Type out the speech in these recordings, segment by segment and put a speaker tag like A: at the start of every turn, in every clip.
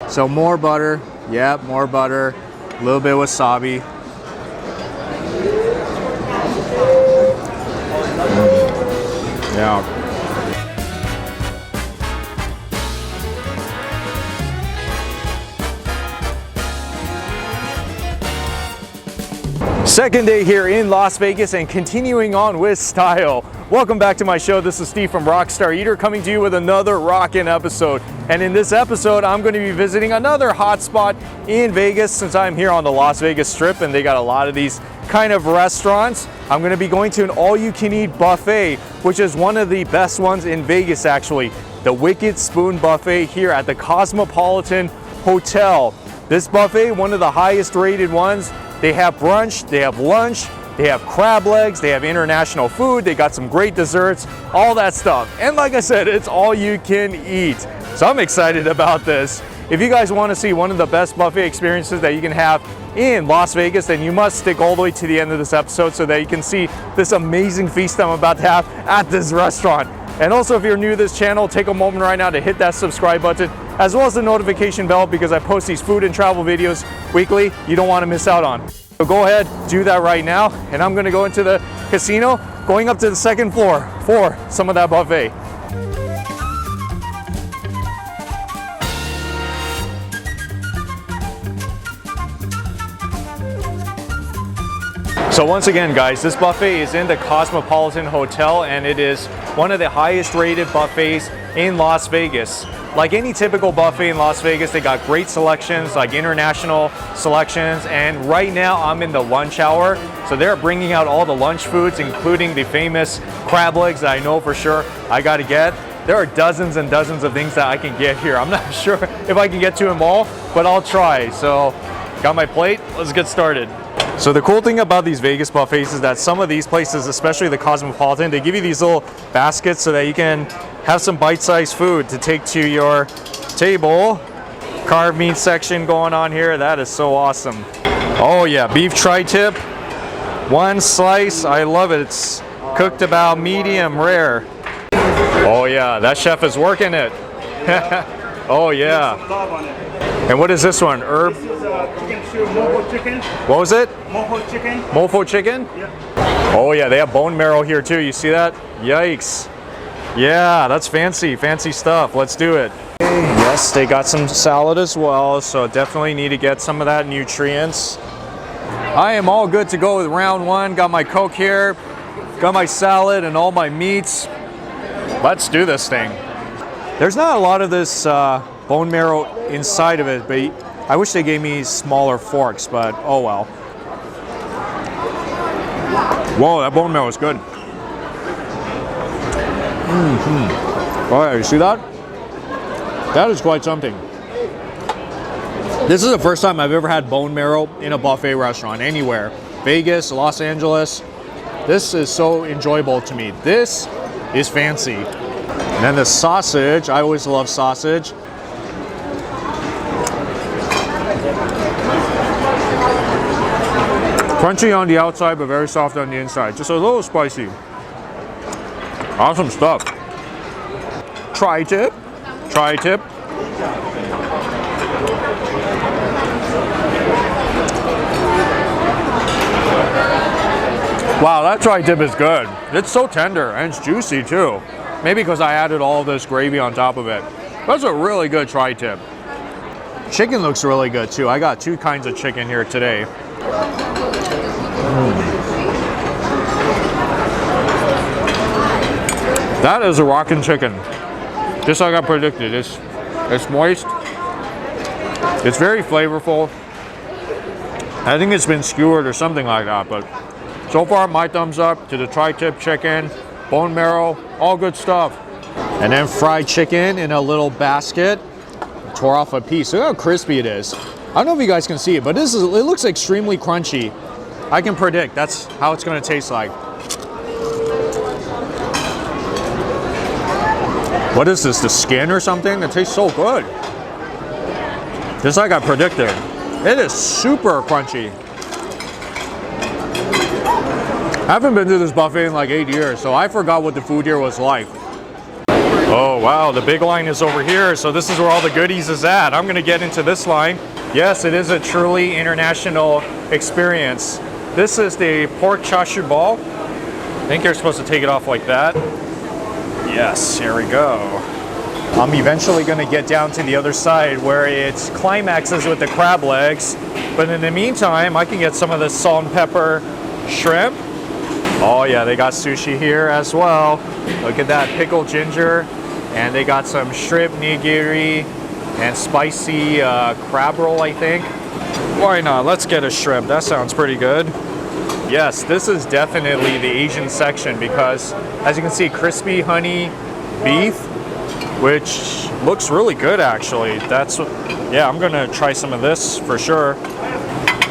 A: So more butter. Yep, more butter. A little bit of wasabi. Yeah. Second day here in Las Vegas and continuing on with style. Welcome back to my show. This is Steve from Rockstar Eater coming to you with another rockin' episode. And in this episode, I'm going to be visiting another hotspot in Vegas since I'm here on the Las Vegas Strip and they got a lot of these kind of restaurants. I'm going to be going to an all-you-can-eat buffet, which is one of the best ones in Vegas actually. The Wicked Spoon Buffet here at the Cosmopolitan Hotel. This buffet, one of the highest rated ones. They have brunch, they have lunch, they have crab legs, they have international food, they got some great desserts, all that stuff. And like I said, it's all you can eat. So I'm excited about this. If you guys want to see one of the best buffet experiences that you can have in Las Vegas, then you must stick all the way to the end of this episode so that you can see this amazing feast I'm about to have at this restaurant. And also, if you're new to this channel, take a moment right now to hit that subscribe button, as well as the notification bell, because I post these food and travel videos weekly you don't want to miss out on. So go ahead, do that right now, and I'm gonna go into the casino, going up to the second floor for some of that buffet. So once again, guys, this buffet is in the Cosmopolitan Hotel and it is one of the highest rated buffets in Las Vegas. Like any typical buffet in Las Vegas, they got great selections, like international selections, and right now I'm in the lunch hour, so they're bringing out all the lunch foods, including the famous crab legs that I know for sure I gotta get. There are dozens and dozens of things that I can get here. I'm not sure if I can get to them all, but I'll try. So, got my plate, let's get started. So the cool thing about these Vegas buffets is that some of these places, especially the Cosmopolitan, they give you these little baskets so that you can have some bite-sized food to take to your table. Carved meat section going on here. That is so awesome. Oh yeah, beef tri-tip. One slice. I love it. It's cooked about medium rare. Oh yeah, that chef is working it. Oh yeah. And what is this one? Herb?
B: This is chicken stew, mofo chicken.
A: What was it?
B: Mofo chicken.
A: Mofo chicken?
B: Yeah.
A: Oh yeah, they have bone marrow here too. You see that? Yikes. Yeah, that's fancy, fancy stuff. Let's do it. Yes, they got some salad as well, so definitely need to get some of that nutrients. I am all good to go with round one. Got my Coke here, got my salad and all my meats. Let's do this thing. There's not a lot of this bone marrow inside of it, but I wish they gave me smaller forks, but oh well. Whoa, that bone marrow is good. Oh yeah, you see that? That is quite something. This is the first time I've ever had bone marrow in a buffet restaurant anywhere. Vegas, Los Angeles. This is so enjoyable to me. This is fancy. And then the sausage, I always love sausage. Crunchy on the outside, but very soft on the inside. Just a little spicy. Awesome stuff. Tri-tip. Tri-tip. Wow, that tri-tip is good. It's so tender and it's juicy too. Maybe because I added all of this gravy on top of it. That's a really good tri-tip. Chicken looks really good too. I got two kinds of chicken here today. That is a rockin' chicken. Just like I predicted. It's moist. It's very flavorful. I think it's been skewered or something like that, but so far my thumbs up to the tri-tip chicken, bone marrow, all good stuff. And then fried chicken in a little basket. Tore off a piece. Look how crispy it is. I don't know if you guys can see it, but it looks extremely crunchy. I can predict that's how it's going to taste like. What is this, the skin or something? It tastes so good. Just like I predicted. It is super crunchy. I haven't been to this buffet in like 8 years, so I forgot what the food here was like. Oh wow, the big line is over here, so this is where all the goodies is at. I'm gonna get into this line. Yes, it is a truly international experience. This is the pork chashu ball. I think you're supposed to take it off like that. Yes, here we go. I'm eventually gonna get down to the other side where it climaxes with the crab legs. But in the meantime, I can get some of the salt and pepper shrimp. Oh yeah, they got sushi here as well. Look at that, pickled ginger. And they got some shrimp nigiri and spicy crab roll, I think. Why not? Let's get a shrimp. That sounds pretty good. Yes, this is definitely the Asian section because, as you can see, crispy honey beef, which looks really good actually. Yeah, I'm gonna try some of this for sure.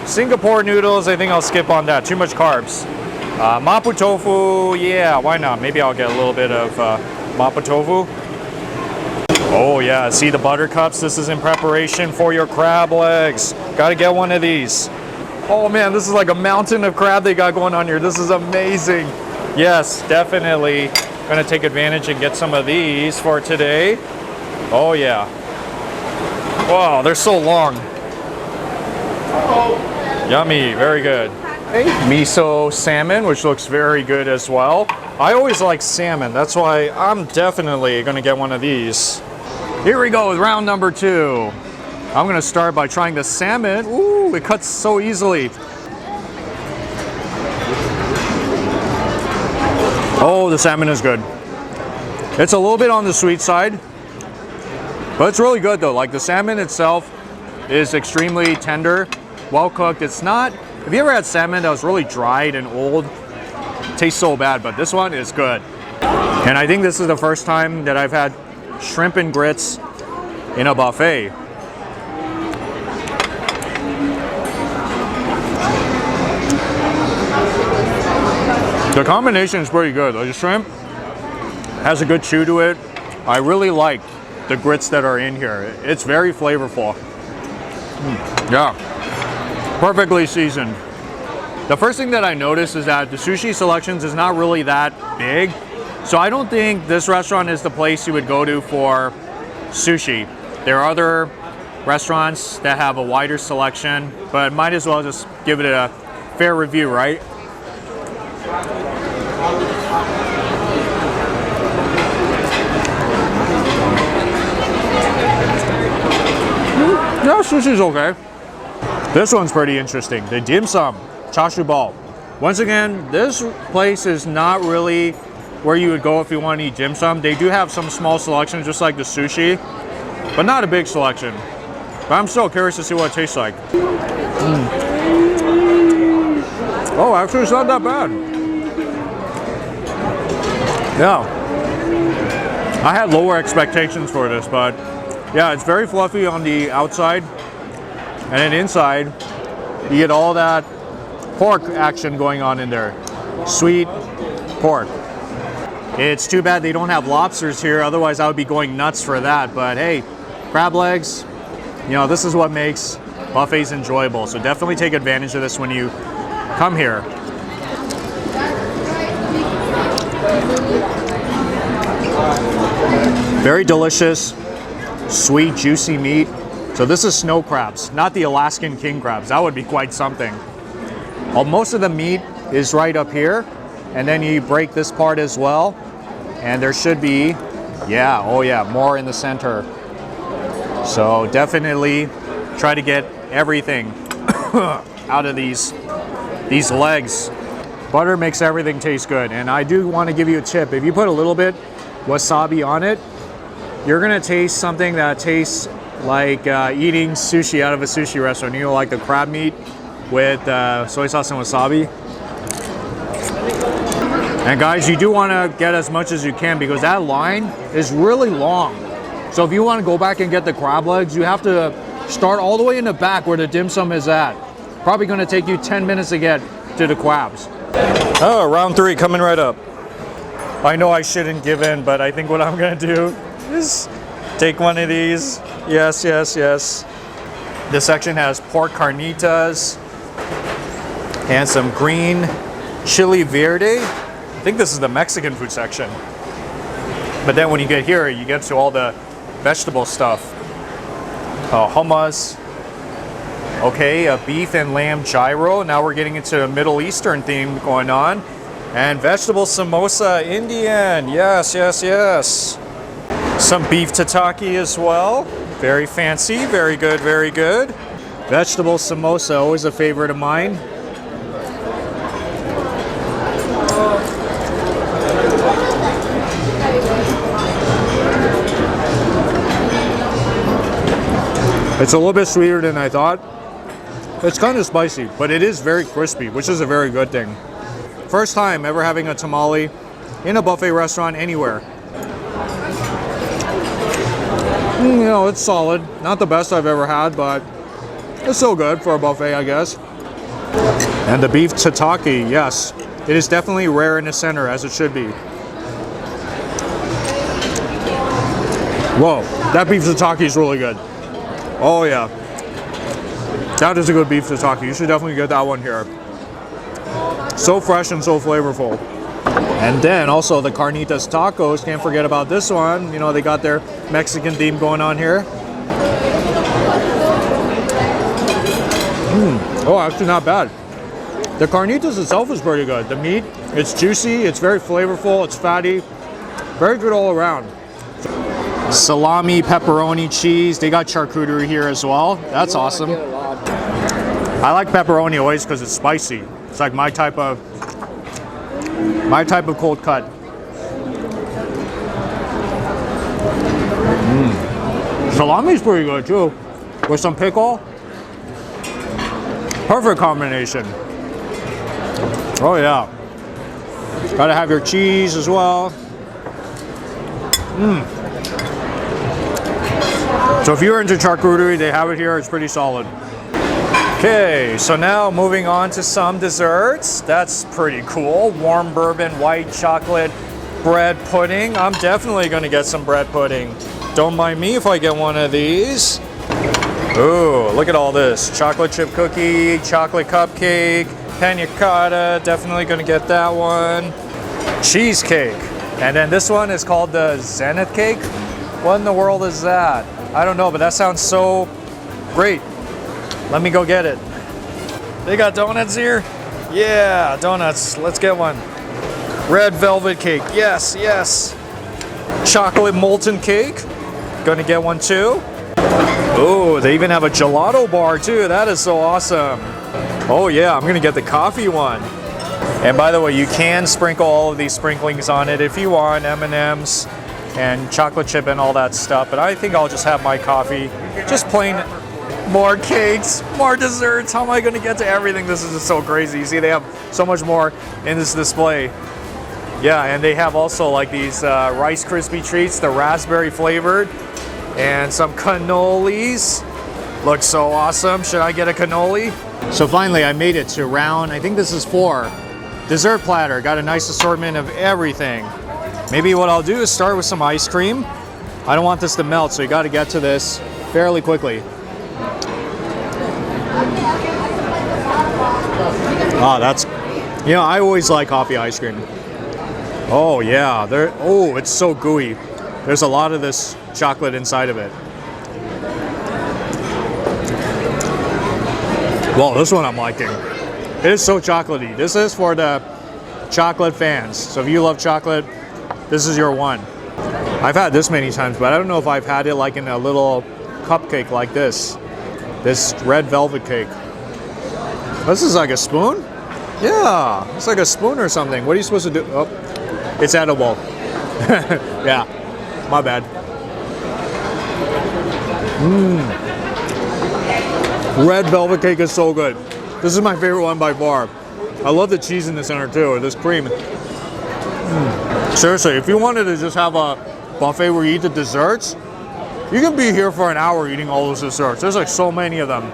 A: Singapore noodles, I think I'll skip on that. Too much carbs. Mapo tofu, yeah, why not? Maybe I'll get a little bit of mapo tofu. Oh yeah, see the buttercups? This is in preparation for your crab legs. Gotta get one of these. Oh man, this is like a mountain of crab they got going on here. This is amazing. Yes, definitely gonna take advantage and get some of these for today. Oh yeah. Wow, they're so long. Yummy, very good. Miso salmon, which looks very good as well. I always like salmon, that's why I'm definitely gonna get one of these. Here we go with round number 2. I'm gonna start by trying the salmon. Ooh, it cuts so easily. Oh, the salmon is good. It's a little bit on the sweet side, but it's really good though. Like the salmon itself is extremely tender, well cooked. It's not, have you ever had salmon that was really dried and old? It tastes so bad, but this one is good. And I think this is the first time that I've had shrimp and grits in a buffet. The combination is pretty good. The shrimp has a good chew to it. I really like the grits that are in here. It's very flavorful. Yeah, perfectly seasoned. The first thing that I noticed is that the sushi selections is not really that big. So I don't think this restaurant is the place you would go to for sushi. There are other restaurants that have a wider selection, but might as well just give it a fair review, right? Yeah, sushi's okay. This one's pretty interesting. The dim sum, chashu ball. Once again, this place is not really where you would go if you want to eat dim sum. They do have some small selections just like the sushi, but not a big selection. But I'm still curious to see what it tastes like. Oh, actually it's not that bad. Yeah. I had lower expectations for this, but yeah, it's very fluffy on the outside. And then inside, you get all that pork action going on in there. Sweet pork. It's too bad they don't have lobsters here, otherwise I would be going nuts for that. But hey, crab legs, you know, this is what makes buffets enjoyable. So definitely take advantage of this when you come here. Very delicious, sweet, juicy meat. So this is snow crabs, not the Alaskan king crabs. That would be quite something. Well, most of the meat is right up here, and then you break this part as well. And there should be, yeah, oh yeah, more in the center. So definitely try to get everything out of these legs. Butter makes everything taste good. And I do want to give you a tip. If you put a little bit wasabi on it, you're gonna taste something that tastes like eating sushi out of a sushi restaurant. You know, like the crab meat with soy sauce and wasabi. And guys, you do want to get as much as you can because that line is really long. So if you want to go back and get the crab legs, you have to start all the way in the back where the dim sum is at. Probably going to take you 10 minutes to get to the crabs. Oh, round 3 coming right up. I know I shouldn't give in, but I think what I'm going to do is take one of these. Yes, yes, yes. This section has pork carnitas and some green chili verde. I think this is the Mexican food section. But then when you get here, you get to all the vegetable stuff. Hummus. Okay, a beef and lamb gyro. Now we're getting into a Middle Eastern theme going on. And vegetable samosa Indian. Yes, yes, yes. Some beef tataki as well. Very fancy. Very good, very good. Vegetable samosa, always a favorite of mine. It's a little bit sweeter than I thought. It's kind of spicy, but it is very crispy, which is a very good thing. First time ever having a tamale in a buffet restaurant anywhere. You know, it's solid. Not the best I've ever had, but it's still good for a buffet, I guess. And the beef tataki, yes. It is definitely rare in the center, as it should be. Whoa, that beef tataki is really good. Oh yeah. That is a good beef tataki. You should definitely get that one here. So fresh and so flavorful. And then also the carnitas tacos. Can't forget about this one. You know, they got their Mexican theme going on here. Oh, actually not bad. The carnitas itself is pretty good. The meat, it's juicy, it's very flavorful, it's fatty. Very good all around. Salami, pepperoni, cheese. They got charcuterie here as well. That's awesome. I like pepperoni always because it's spicy. It's like my type of cold cut. Salami's pretty good too, with some pickle. Perfect combination. Oh yeah. Gotta have your cheese as well. So if you're into charcuterie, they have it here. It's pretty solid. Okay, so now moving on to some desserts. That's pretty cool. Warm bourbon, white chocolate, bread pudding. I'm definitely gonna get some bread pudding. Don't mind me if I get one of these. Ooh, look at all this. Chocolate chip cookie, chocolate cupcake, pina cotta. Definitely gonna get that one. Cheesecake. And then this one is called the Zenith cake. What in the world is that? I don't know, but that sounds so great. Let me go get it. They got donuts here? Yeah, donuts. Let's get one. Red velvet cake. Yes, yes. Chocolate molten cake. Gonna get one too. Oh, they even have a gelato bar too. That is so awesome. Oh yeah, I'm gonna get the coffee one. And by the way, you can sprinkle all of these sprinklings on it if you want, M&Ms and chocolate chip and all that stuff. But I think I'll just have my coffee, just plain. More cakes, more desserts. How am I gonna get to everything? This is just so crazy. You see, they have so much more in this display. Yeah, and they have also like these Rice Krispie treats, the raspberry flavored, and some cannolis. Looks so awesome. Should I get a cannoli? So finally, I made it to round, I think this is 4. Dessert platter. Got a nice assortment of everything. Maybe what I'll do is start with some ice cream. I don't want this to melt, so you gotta get to this fairly quickly. Ah, that's, you know, I always like coffee ice cream. Oh yeah, oh, it's so gooey. There's a lot of this chocolate inside of it. Well, this one I'm liking. It is so chocolatey. This is for the chocolate fans. So if you love chocolate, this is your one. I've had this many times, but I don't know if I've had it like in a little cupcake like this. This red velvet cake. This is like a spoon? Yeah, it's like a spoon or something. What are you supposed to do? Oh, it's edible. Yeah, my bad. Red velvet cake is so good. This is my favorite one by far. I love the cheese in the center too, this cream. Seriously, if you wanted to just have a buffet where you eat the desserts, you can be here for an hour eating all those desserts. There's like so many of them.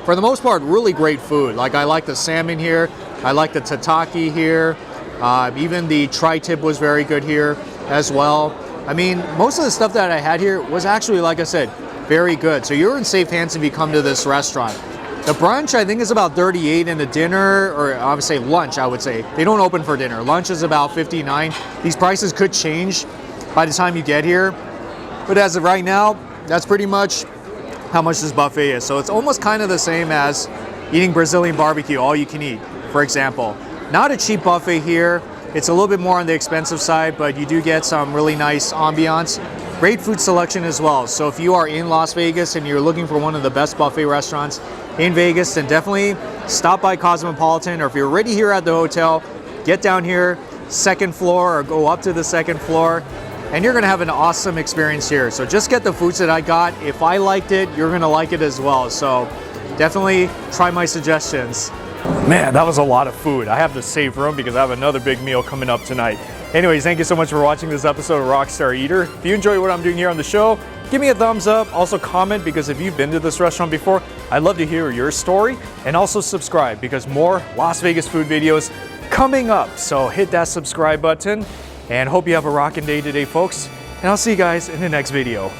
A: For the most part, really great food. Like I like the salmon here. I like the tataki here. Even the tri-tip was very good here as well. I mean, most of the stuff that I had here was actually, like I said, very good. So you're in safe hands if you come to this restaurant. The brunch, I think, is about 38, and the dinner, or I would say lunch, I would say. They don't open for dinner. Lunch is about 59. These prices could change by the time you get here. But as of right now, that's pretty much how much this buffet is. So it's almost kind of the same as eating Brazilian barbecue, all you can eat, for example. Not a cheap buffet here. It's a little bit more on the expensive side, but you do get some really nice ambiance. Great food selection as well. So if you are in Las Vegas and you're looking for one of the best buffet restaurants in Vegas, then definitely stop by Cosmopolitan, or if you're already here at the hotel, get down here, second floor, or go up to the second floor, and you're gonna have an awesome experience here. So just get the foods that I got. If I liked it, you're gonna like it as well. So definitely try my suggestions. Man, that was a lot of food. I have to save room because I have another big meal coming up tonight. Anyways, thank you so much for watching this episode of Rockstar Eater. If you enjoy what I'm doing here on the show, give me a thumbs up. Also comment, because if you've been to this restaurant before, I'd love to hear your story. And also subscribe, because more Las Vegas food videos coming up. So hit that subscribe button, and hope you have a rocking day today, folks. And I'll see you guys in the next video.